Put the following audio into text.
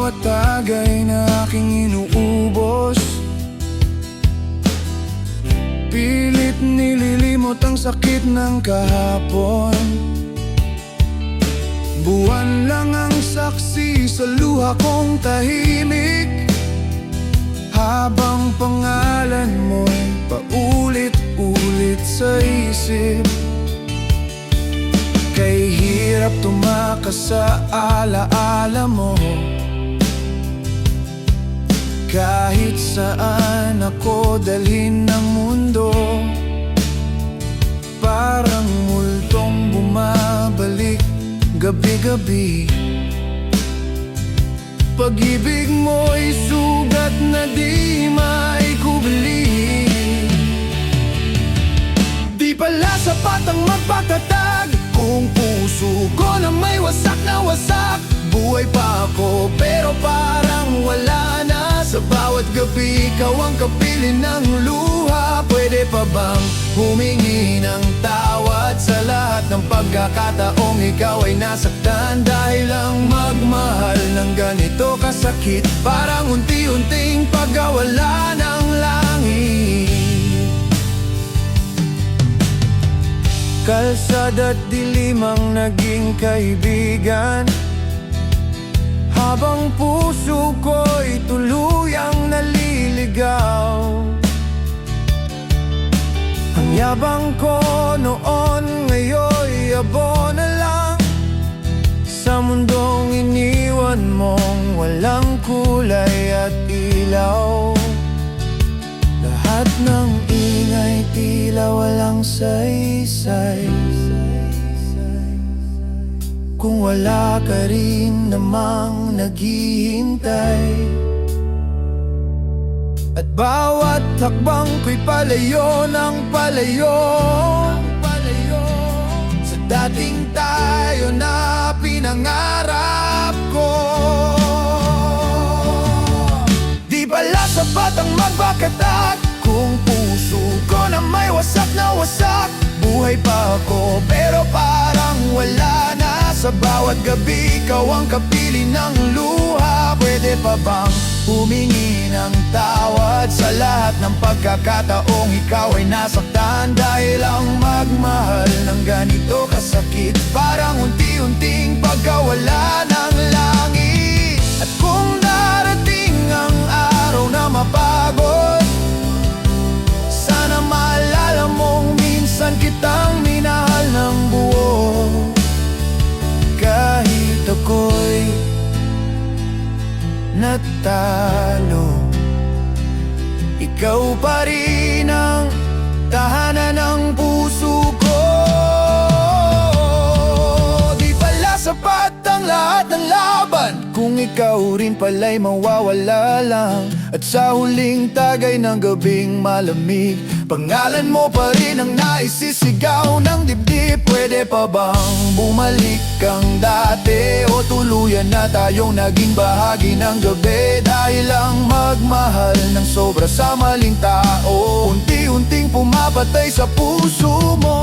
bawat tagay na aking inuubos. Pilit nililimot ang sakit ng kahapon. Buwan lang ang saksi sa luha kong tahimik, habang pangalan mo'y paulit-ulit sa isip. Kay hirap tumakas sa alaala mo. Kahit saan ako dalhin ng mundo, parang multong bumabalik gabi-gabi. Pag-ibig mo'y sugat na di maikubli. Di pala sapat ang magpatatag kung puso ko na may wasak na wasak. Buhay pa ako pero parang wala na. Sa bawat gabi ikaw ang kapiling ng luha. Pwede pa bang humingi ng tawad sa lahat ng pagkakataong ikaw ay nasaktan? Dahil lang magmahal ng ganito kasakit, parang unti-unting pagkawala ng langit. Kalsada't dilim ang naging kaibigan, habang puso ko'y tuluyang naliligaw. Ang yabang ko noon ngayon'y abo na lang, sa mundong iniwan mong walang kulay at ilaw. Lahat ng ingay tila walang saysay, kung wala ka rin namang naghihintay. At bawat hakbang ko'y palayo ng palayo sa dating tayo na pinangarap ko. Di pala sapat ang magpakatat kung puso ko na may wasak na wasak. Buhay pa ako pero parang wala na. Sa bawat gabi ikaw ang kapiling ng luha. Pwede pa bang humingi ng tawad sa lahat ng pagkakataong ikaw ay nasaktan? Dahil ang magmahal ng ganito kasakit, parang unti-unting pagkawala ng langit. At kung darating ang araw na mapagod, sana maalala mong minsan kitang minahal ng buo. Kahit ako'y natalo, ikaw pa rin ang tahanan ng puso ko. Di pala sapat ang lahat ng laban kung ikaw rin pala'y mawawala lang. At sa huling tagay ng gabing malamig, pangalan mo pa rin ang naisisigaw ng dibdib. Pwede pa bang bumalik kang dati, o tuluyan na tayong naging bahagi ng gabi? Dahil lang magmahal ng sobra sa maling tao, unti-unting pumapatay sa puso mo.